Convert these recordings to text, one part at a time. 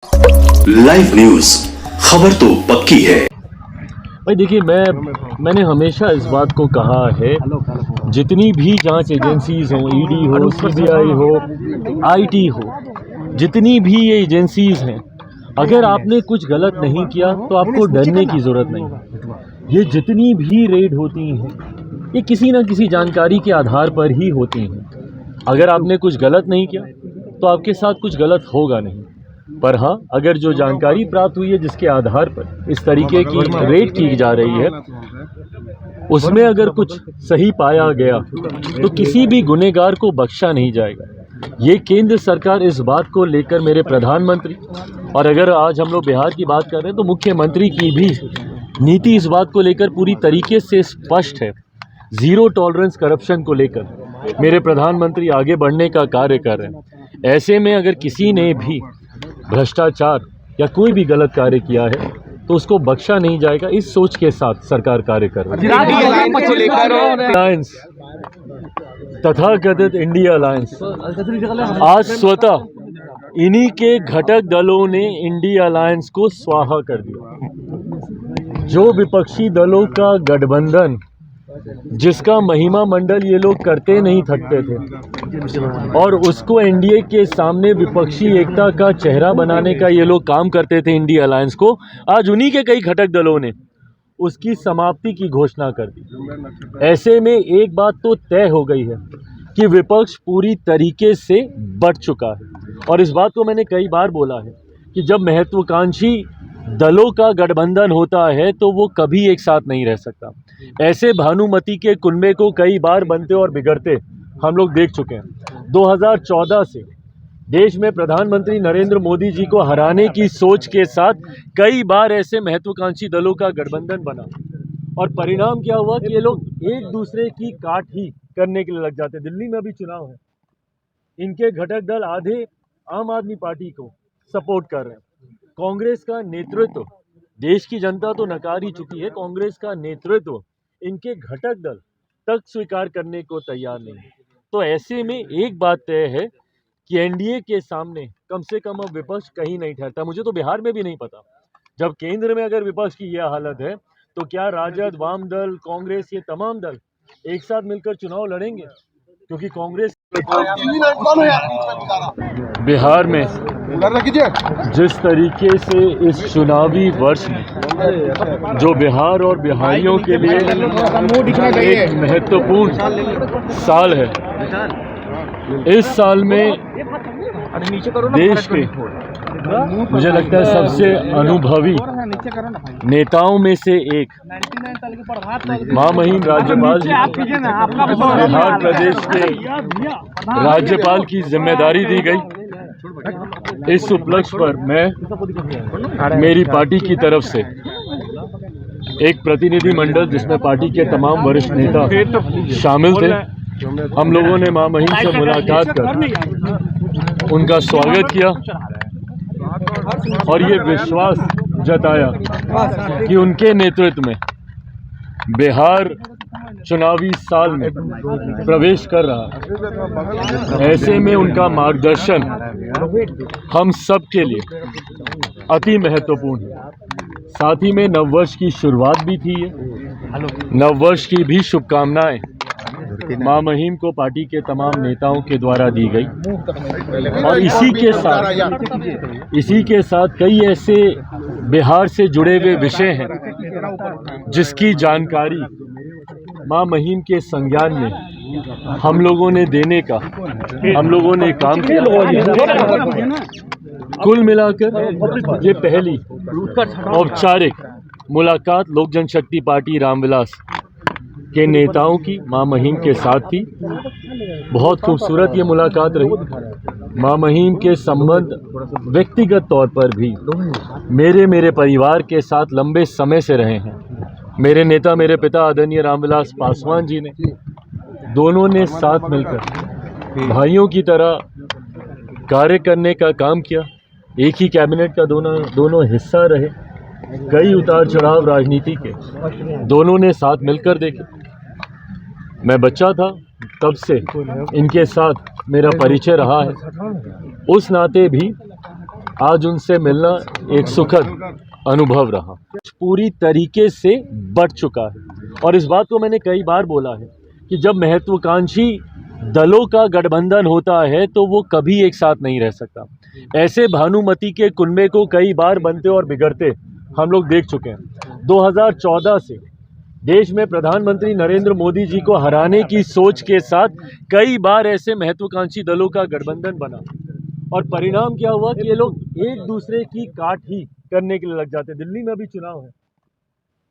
Live news, खबर तो पक्की है भाई। देखिए, मैंने हमेशा इस बात को कहा है, जितनी भी जांच एजेंसीज हों, ईडी हो, सीबीआई हो, आईटी हो, जितनी भी ये एजेंसीज हैं, अगर आपने कुछ गलत नहीं किया तो आपको डरने की ज़रूरत नहीं। ये जितनी भी रेड होती हैं, ये किसी ना किसी जानकारी के आधार पर ही होती हैं। अगर आपने कुछ गलत नहीं किया तो आपके साथ कुछ गलत होगा नहीं। पर हाँ, अगर जो जानकारी प्राप्त हुई है जिसके आधार पर इस तरीके की रेड की जा रही है, उसमें अगर कुछ सही पाया गया तो किसी भी गुनहगार को बख्शा नहीं जाएगा। ये केंद्र सरकार इस बात को लेकर, मेरे प्रधानमंत्री, और अगर आज हम लोग बिहार की बात कर रहे हैं तो मुख्यमंत्री की भी नीति इस बात को लेकर पूरी तरीके से स्पष्ट है। ज़ीरो टॉलरेंस करप्शन को लेकर मेरे प्रधानमंत्री आगे बढ़ने का कार्य कर रहे हैं। ऐसे में अगर किसी ने भी भ्रष्टाचार या कोई भी गलत कार्य किया है तो उसको बख्शा नहीं जाएगा। इस सोच के साथ सरकार कार्य कर रही है। अलायंस, तथाकथित इंडिया अलायंस, आज स्वतः इन्हीं के घटक दलों ने इंडिया अलायंस को स्वाहा कर दिया। जो विपक्षी दलों का गठबंधन, जिसका महिमा मंडल ये लोग करते नहीं थकते थे, और उसको एनडीए के सामने विपक्षी एकता का चेहरा बनाने का ये लोग काम करते थे, इंडिया अलायंस को, आज उन्हीं के कई घटक दलों ने उसकी समाप्ति की घोषणा कर दी। ऐसे में एक बात तो तय हो गई है कि विपक्ष पूरी तरीके से बढ़ चुका है। और इस बात को मैंने कई बार बोला है कि जब महत्वाकांक्षी दलों का गठबंधन होता है तो वो कभी एक साथ नहीं रह सकता। ऐसे भानुमति के कुनबे को कई बार बनते और बिगड़ते हम लोग देख चुके हैं। 2014 से देश में प्रधानमंत्री नरेंद्र मोदी जी को हराने की सोच के साथ कई बार ऐसे महत्वाकांक्षी दलों का गठबंधन बना, और परिणाम क्या हुआ कि ये लोग एक दूसरे की काट ही करने के लिए लग जाते। दिल्ली में अभी चुनाव है, इनके घटक दल आधे आम आदमी पार्टी को सपोर्ट कर रहे हैं। कांग्रेस का नेतृत्व, देश की जनता तो नकार ही चुकी है, कांग्रेस का नेतृत्व इनके घटक दल तक स्वीकार करने को तैयार नहीं है। तो ऐसे में एक बात तय है कि एनडीए के सामने कम से कम अब विपक्ष कहीं नहीं ठहरता। मुझे तो बिहार में भी नहीं पता, जब केंद्र में अगर विपक्ष की यह हालत है तो क्या राजद, वाम दल, कांग्रेस, ये तमाम दल एक साथ मिलकर चुनाव लड़ेंगे? क्योंकि कांग्रेस बिहार में जिस तरीके से इस चुनावी वर्ष में जो बिहार और बिहारियों के लिए एक महत्वपूर्ण साल है, इस साल में देश के मुझे लगता है सबसे अनुभवी नेताओं में से एक महामहिम राज्यपाल जी को बिहार प्रदेश के राज्यपाल की जिम्मेदारी दी गई। इस उपलक्ष्य पर मैं मेरी पार्टी की तरफ से एक प्रतिनिधि मंडल, जिसमें पार्टी के तमाम वरिष्ठ नेता शामिल थे, हम लोगों ने महामहिम से मुलाकात कर उनका स्वागत किया और ये विश्वास जताया कि उनके नेतृत्व में बिहार चुनावी साल में प्रवेश कर रहा है। ऐसे में उनका मार्गदर्शन हम सब के लिए अति महत्वपूर्ण है। साथ ही में नववर्ष की शुरुआत भी थी। नववर्ष की भी शुभकामनाएं महामहिम को पार्टी के तमाम नेताओं के द्वारा दी गई, और इसी के साथ कई ऐसे बिहार से जुड़े हुए विषय हैं जिसकी जानकारी महामहिम के संज्ञान में हम लोगों ने देने का हम लोगों ने काम किया। कुल मिलाकर ये पहली औपचारिक मुलाकात लोक जनशक्ति पार्टी रामविलास के नेताओं की महामहिम के साथ थी। बहुत खूबसूरत ये मुलाकात रही। महामहिम के संबंध व्यक्तिगत तौर पर भी मेरे परिवार के साथ लंबे समय से रहे हैं। मेरे नेता, मेरे पिता आदरणीय रामविलास पासवान जी ने, दोनों ने साथ मिलकर भाइयों की तरह कार्य करने का काम किया। एक ही कैबिनेट का दोनों हिस्सा रहे। कई उतार चढ़ाव राजनीति के दोनों ने साथ मिलकर देखे। मैं बच्चा था तब से इनके साथ मेरा परिचय रहा है। उस नाते भी आज उनसे मिलना एक सुखद अनुभव रहा। पूरी तरीके से बढ़ चुका है और इस बात को मैंने कई बार बोला है कि जब महत्वाकांक्षी दलों का गठबंधन होता है तो वो कभी एक साथ नहीं रह सकता। ऐसे भानुमति के कुनबे को कई बार बनते और बिगड़ते हम लोग देख चुके हैं। 2014 से देश में प्रधानमंत्री नरेंद्र मोदी जी को हराने की सोच के साथ कई बार ऐसे महत्वाकांक्षी दलों का गठबंधन बना और परिणाम क्या हुआ कि ये लोग एक दूसरे की काट ही करने के लिए लग जाते। दिल्ली में अभी चुनाव है,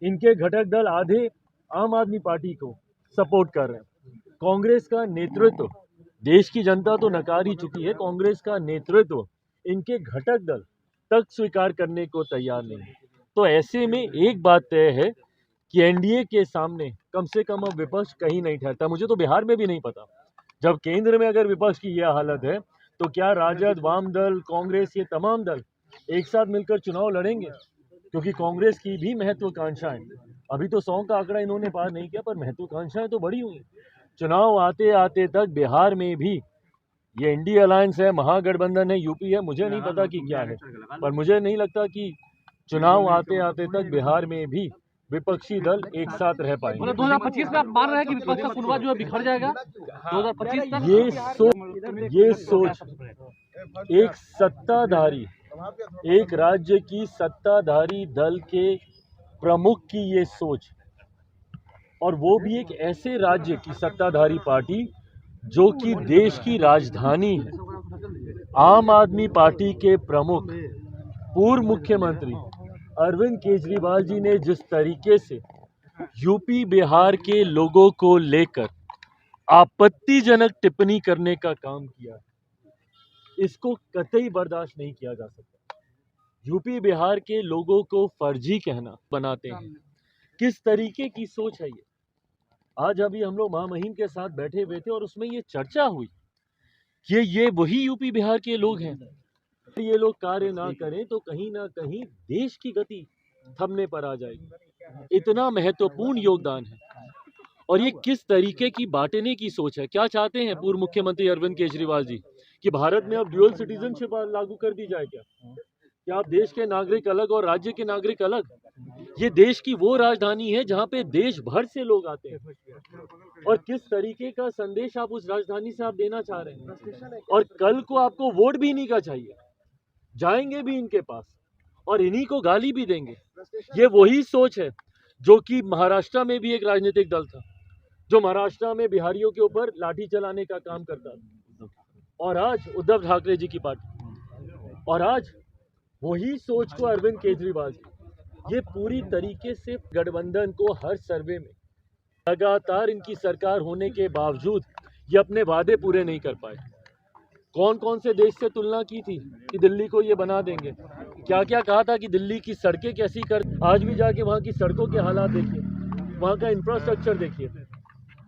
इनके घटक दल आधे आम आदमी पार्टी को सपोर्ट कर रहे हैं। कांग्रेस का नेतृत्व, देश की जनता तो नकार ही चुकी है, कांग्रेस का नेतृत्व इनके घटक दल तक स्वीकार करने को तैयार नहीं है। तो ऐसे में एक बात तय है कि एनडीए के सामने कम से कम अब विपक्ष कहीं नहीं ठहरता। मुझे तो बिहार में भी नहीं पता, जब केंद्र में अगर विपक्ष की यह हालत है तो क्या राजद, वाम दल, कांग्रेस, ये तमाम दल एक साथ मिलकर चुनाव लड़ेंगे? क्योंकि कांग्रेस की भी महत्वाकांक्षाएं, अभी तो 100 का आंकड़ा इन्होंने पार नहीं किया, पर महत्वाकांक्षाएं तो बड़ी हुई। चुनाव आते आते तक बिहार में भी ये इंडिया अलायंस है, महागठबंधन है, यूपी है, मुझे नहीं पता कि क्या है, पर मुझे नहीं लगता कि चुनाव आते आते तक बिहार में भी विपक्षी दल एक साथ रह पाएंगे। मतलब 2025 में आप मान रहे हैं कि विपक्ष का सुनवा जो है बिखर जाएगा 2025 तक? ये सोच एक सत्ताधारी, एक राज्य की सत्ताधारी दल के प्रमुख की ये सोच, और वो भी एक ऐसे राज्य की सत्ताधारी पार्टी जो कि देश की राजधानी है। आम आदमी पार्टी के प्रमुख पूर्व मुख्यमंत्री अरविंद केजरीवाल जी ने जिस तरीके से यूपी बिहार के लोगों को लेकर आपत्तिजनक टिप्पणी करने का काम किया, इसको कतई बर्दाश्त नहीं किया जा सकता। यूपी बिहार के लोगों को फर्जी कहना बनाते हैं, किस तरीके की सोच है ये? आज अभी हम लोग महामहिम के साथ बैठे हुए थे और उसमें ये चर्चा हुई कि ये वही यूपी बिहार के लोग हैं। ये लोग कार्य ना करें तो कहीं ना कहीं देश की गति थमने पर आ जाएगी। इतना महत्वपूर्ण योगदान है और ये किस तरीके की बांटने की सोच है? क्या चाहते हैं पूर्व मुख्यमंत्री अरविंद केजरीवाल जी कि भारत में अब ड्यूअल सिटीजनशिप लागू कर दी जाए क्या आप देश के नागरिक अलग और राज्य के नागरिक अलग? ये देश की वो राजधानी है जहाँ पे देश भर से लोग आते हैं, और किस तरीके का संदेश आप उस राजधानी से आप देना चाह रहे हैं? और कल को आपको वोट भी इन्हीं का चाहिए, जाएंगे भी इनके पास और इन्हीं को गाली भी देंगे। ये वही सोच है जो कि महाराष्ट्र में भी एक राजनीतिक दल था जो महाराष्ट्र में बिहारियों के ऊपर लाठी चलाने का काम करता था, और आज उद्धव ठाकरे जी की पार्टी, और आज वही सोच को अरविंद केजरीवाल जी, ये पूरी तरीके से गठबंधन को हर सर्वे में लगातार इनकी सरकार होने के बावजूद ये अपने वादे पूरे नहीं कर पाए। कौन कौन से देश से तुलना की थी कि दिल्ली को ये बना देंगे, क्या क्या कहा था कि दिल्ली की सड़कें कैसी कर, आज भी जाके वहाँ की सड़कों के हालात देखिए, वहाँ का इंफ्रास्ट्रक्चर देखिए।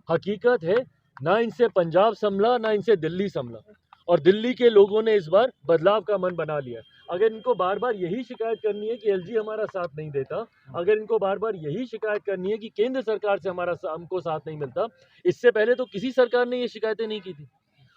हकीकत है ना इनसे पंजाब संभला ना इनसे दिल्ली संभला, और दिल्ली के लोगों ने इस बार बदलाव का मन बना लिया। अगर इनको बार बार यही शिकायत करनी है कि एलजी हमारा साथ नहीं देता, अगर इनको बार बार यही शिकायत करनी है कि केंद्र सरकार से हमको साथ नहीं मिलता, इससे पहले तो किसी सरकार ने ये शिकायतें नहीं की थी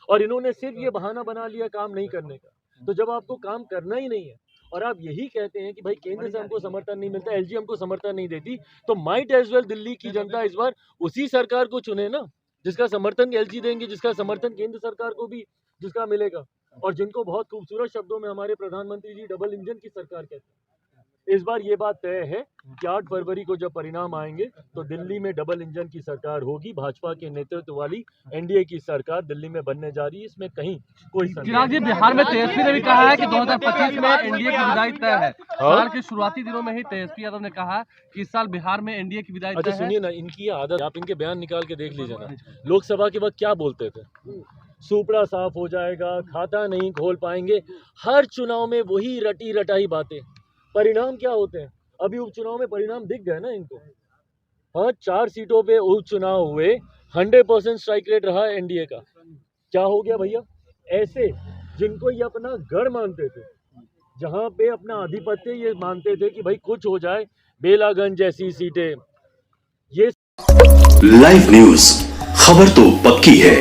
और इन्होंने सिर्फ ये बहाना बना लिया काम नहीं करने का। तो जब आपको काम करना ही नहीं है और आप यही कहते हैं कि भाई केंद्र से हमको समर्थन नहीं मिलता, एलजी हमको समर्थन नहीं देती, तो माइट एज वेल दिल्ली की जनता इस बार उसी सरकार को चुने ना जिसका समर्थन एलजी देंगे, जिसका समर्थन केंद्र सरकार को भी जिसका मिलेगा, और जिनको बहुत खूबसूरत शब्दों में हमारे प्रधानमंत्री जी डबल इंजन की सरकार कहते हैं। इस बार ये बात तय है कि 8 फरवरी को जब परिणाम आएंगे तो दिल्ली में डबल इंजन की सरकार होगी, भाजपा के नेतृत्व वाली एनडीए की सरकार दिल्ली में बनने जा रही है, इसमें कहीं कोई चिराग जी, बिहार में तेजस्वी ने भी कहा है कि 2025 में एनडीए की विदाई तय है। साल के शुरुआती दिनों में ही तेजस्वी यादव ने कहा कि इस साल बिहार में एनडीए की विदाई तय है। अच्छा सुनिए ना, इनकी आदत, आप इनके बयान निकाल के देख लीजिए ना, लोकसभा के वक्त क्या बोलते थे, सुपड़ा साफ हो जाएगा, खाता नहीं खोल पाएंगे, हर चुनाव में वही रटी रटाई बातें। परिणाम क्या होते हैं? अभी उपचुनाव में परिणाम दिख गए ना इनको। हाँ, 4 सीटों पे उपचुनाव हुए, 100% स्ट्राइक रेट रहा एनडीए का। क्या हो गया भैया? ऐसे जिनको ये अपना गढ़ मानते थे, जहाँ पे अपना आधिपत्य ये मानते थे कि भाई कुछ हो जाए, बेलागंज जैसी सीटें, ये लाइव न्यूज, खबर तो पक्की है।